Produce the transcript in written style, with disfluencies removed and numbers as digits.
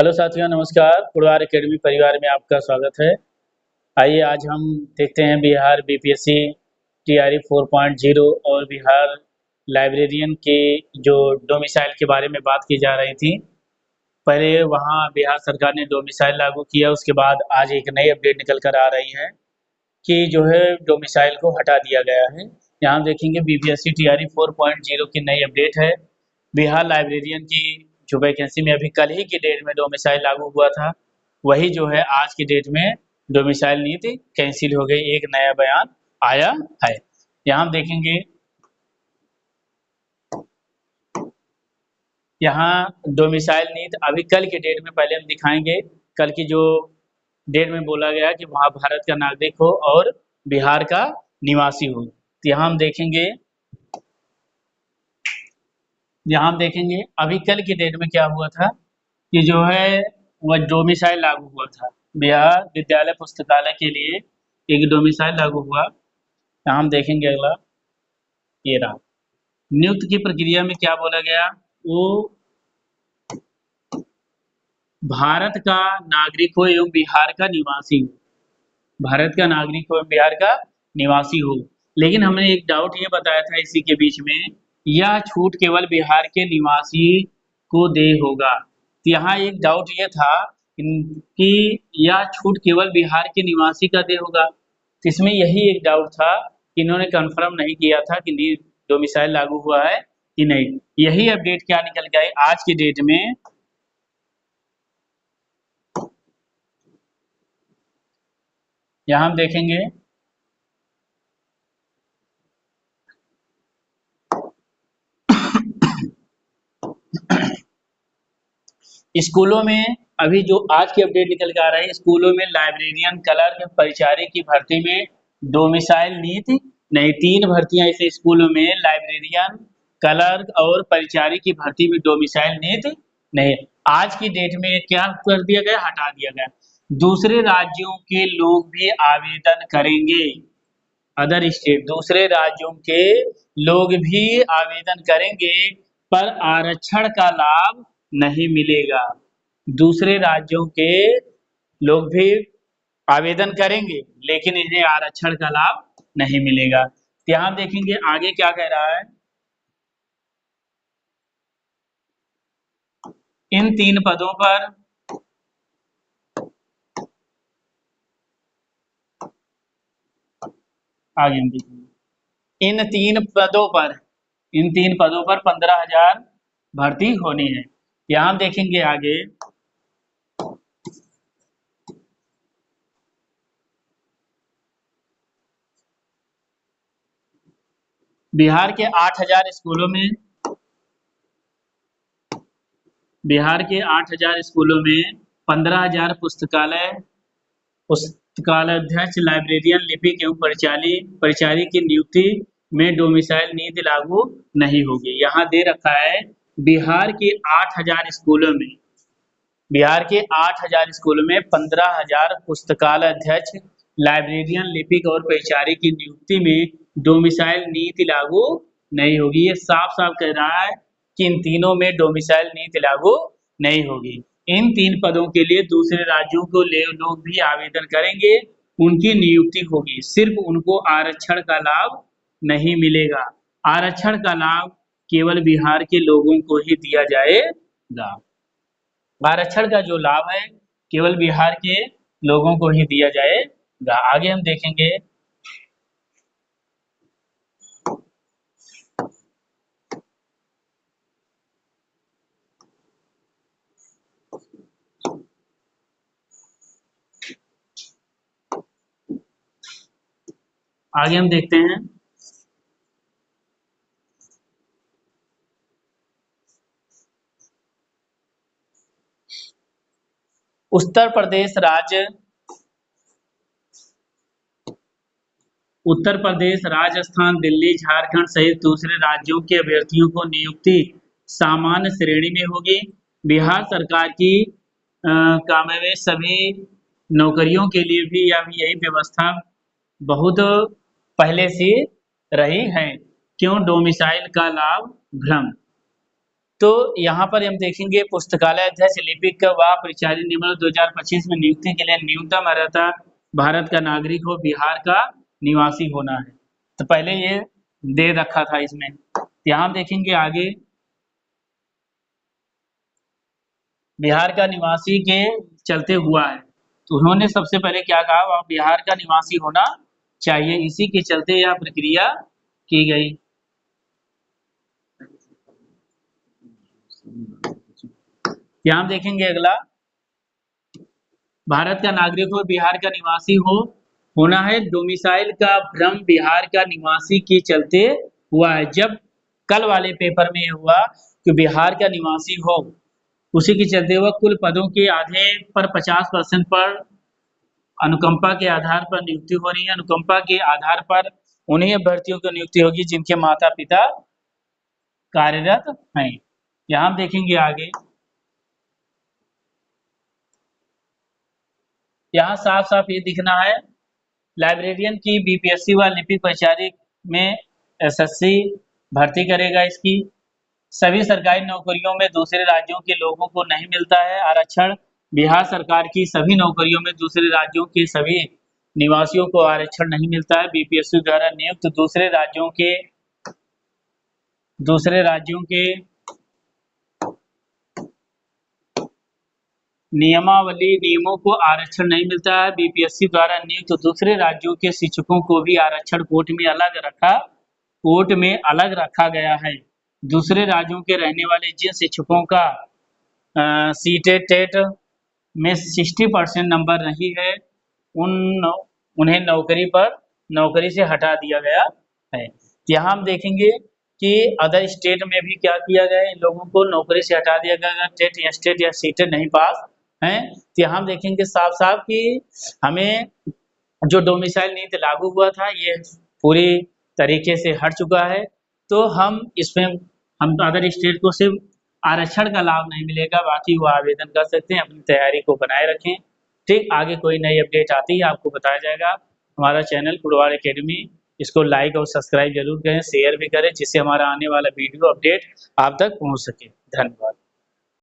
Hello साथियों, नमस्कार। Purwar academy परिवार में आपका स्वागत है। आइए आज हम देखते हैं बिहार बीपीएससी टीआरई 4.0 और बिहार लाइब्रेरियन के जो डोमिसाइल के बारे में बात की जा रही थी। पहले वहाँ बिहार सरकार ने डोमिसाइल लागू किया, उसके बाद आज एक नई अपडेट निकल कर आ रही है कि जो है डोमिसाइल को हटा दिया गया है। यहाँ देखेंगे बीपीएससी टीआरई 4.0 की नई अपडेट है। बिहार लाइब्रेरियन की जो वैकेंसी में अभी कल ही की डेट में डोमिसाइल लागू हुआ था, वही जो है आज की डेट में डोमिसाइल नीति कैंसिल हो गई। एक नया बयान आया है। यहाँ हम देखेंगे, यहाँ डोमिसाइल नीति अभी कल के डेट में पहले हम दिखाएंगे। कल की जो डेट में बोला गया कि वहाँ भारत का नागरिक हो और बिहार का निवासी हो। तो यहाँ हम देखेंगे अभी कल की डेट में क्या हुआ था कि जो है वह डोमिसाइल लागू हुआ था। बिहार विद्यालय पुस्तकालय के लिए एक डोमिसाइल लागू हुआ। यहाँ हम देखेंगे अगला, ये रहा। नियुक्त की प्रक्रिया में क्या बोला गया, वो भारत का नागरिक हो एवं बिहार का निवासी हो। भारत का नागरिक हो एवं बिहार का निवासी हो। लेकिन हमने एक डाउट ये बताया था इसी के बीच में, यह छूट केवल बिहार के निवासी को दे होगा। तो यहाँ एक डाउट ये था कि यह छूट केवल बिहार के निवासी का दे होगा। तो इसमें यही एक डाउट था कि इन्होंने कंफर्म नहीं किया था कि डोमिसाइल लागू हुआ है कि नहीं। यही अपडेट क्या निकल के आई आज की डेट में। यहाँ हम देखेंगे स्कूलों में अभी जो आज की अपडेट निकल के आ रहा है, स्कूलों में लाइब्रेरियन, क्लर्क, परिचारी की भर्ती में डोमिसाइल नीति नहीं। 3 भर्तियां ऐसे स्कूलों में लाइब्रेरियन, क्लर्क और परिचारी की भर्ती में डोमिसाइल नीति नहीं। आज की डेट में क्या कर दिया गया, हटा दिया गया। दूसरे राज्यों के लोग भी आवेदन करेंगे। अदर स्टेट, दूसरे राज्यों के लोग भी आवेदन करेंगे, पर आरक्षण का लाभ नहीं मिलेगा। दूसरे राज्यों के लोग भी आवेदन करेंगे, लेकिन इन्हें आरक्षण का लाभ नहीं मिलेगा। तो यहाँ देखेंगे आगे क्या कह रहा है। इन 3 पदों पर आगे हम देखेंगे, इन तीन पदों पर 15,000 भर्ती होनी है। यहाँ देखेंगे आगे, बिहार के 8,000 स्कूलों में 15,000 पुस्तकालय अध्यक्ष, लाइब्रेरियन, लिपिक एवं परिचारी की नियुक्ति में डोमिसाइल नीति लागू नहीं होगी। यहाँ दे रखा है बिहार के 8,000 स्कूलों में 15,000 पुस्तकालय अध्यक्ष, लाइब्रेरियन, लिपिक और परिचारी की नियुक्ति में डोमिसाइल नीति लागू नहीं होगी। ये साफ साफ कह रहा है कि इन तीनों में डोमिसाइल नीति लागू नहीं होगी। इन 3 पदों के लिए दूसरे राज्यों को लोग भी आवेदन करेंगे, उनकी नियुक्ति होगी, सिर्फ उनको आरक्षण का लाभ नहीं मिलेगा। आरक्षण का लाभ केवल बिहार के लोगों को ही दिया जाएगा। आरक्षण का जो लाभ है केवल बिहार के लोगों को ही दिया जाएगा। आगे हम देखेंगे, आगे हम देखते हैं उत्तर प्रदेश, राजस्थान, दिल्ली, झारखंड सहित दूसरे राज्यों के अभ्यर्थियों को नियुक्ति सामान्य श्रेणी में होगी। बिहार सरकार की काम में सभी नौकरियों के लिए भी यही व्यवस्था बहुत पहले से रही है। क्यों? डोमिसाइल का लाभ भ्रम। तो यहाँ पर हम देखेंगे पुस्तकालय अध्यक्ष लिपिक व परिचारी नियमावली 2025 में नियुक्ति के लिए न्यूनतम अर्हता भारत का नागरिक हो, बिहार का निवासी होना है। तो पहले ये दे रखा था इसमें। यहाँ देखेंगे आगे बिहार का निवासी के चलते हुआ है, तो उन्होंने सबसे पहले क्या कहा, वह बिहार का निवासी होना चाहिए, इसी के चलते यह प्रक्रिया की गई। यहाँ देखेंगे अगला, भारत का नागरिक हो, बिहार का निवासी हो होना है। डोमिसाइल का भ्रम बिहार का निवासी के चलते हुआ है। जब कल वाले पेपर में हुआ कि बिहार का निवासी हो, उसी के चलते हुआ कुल पदों के आधे पर 50% पर अनुकंपा के आधार पर नियुक्ति हो रही है। अनुकंपा के आधार पर उन्हीं अभ्यर्थियों की नियुक्ति होगी जिनके माता पिता कार्यरत हैं। यहाँ देखेंगे आगे, यहाँ साफ साफ ये दिखना है, लाइब्रेरियन की बीपीएससी व लिपिक परिचारी में एसएससी भर्ती करेगा। इसकी सभी सरकारी नौकरियों में दूसरे राज्यों के लोगों को नहीं मिलता है आरक्षण। बिहार सरकार की सभी नौकरियों में दूसरे राज्यों के सभी निवासियों को आरक्षण नहीं मिलता है। बीपीएससी द्वारा नियुक्त दूसरे राज्यों के नियमों को आरक्षण नहीं मिलता है। बीपीएससी द्वारा नियुक्त दूसरे राज्यों के शिक्षकों को भी आरक्षण कोर्ट में अलग रखा गया है। दूसरे राज्यों के रहने वाले जिन शिक्षकों का सीटेट में 60% नंबर नहीं है, उन्हें नौकरी से हटा दिया गया है। यहाँ हम देखेंगे कि अदर स्टेट में भी क्या किया गया है, इन लोगों को नौकरी से हटा दिया गया। टेट या सीटेट नहीं पास हैं, तो यहाँ हम देखेंगे साफ साफ कि हमें जो डोमिसाइल नीति लागू हुआ था ये पूरी तरीके से हट चुका है। तो हम अदर स्टेट को सिर्फ आरक्षण का लाभ नहीं मिलेगा, बाकी वो आवेदन कर सकते हैं। अपनी तैयारी को बनाए रखें। ठीक, आगे कोई नई अपडेट आती है आपको बताया जाएगा। हमारा चैनल फुटबॉल एकेडमी, इसको लाइक और सब्सक्राइब जरूर करें, शेयर भी करें, जिससे हमारा आने वाला वीडियो अपडेट आप तक पहुंच सके। धन्यवाद।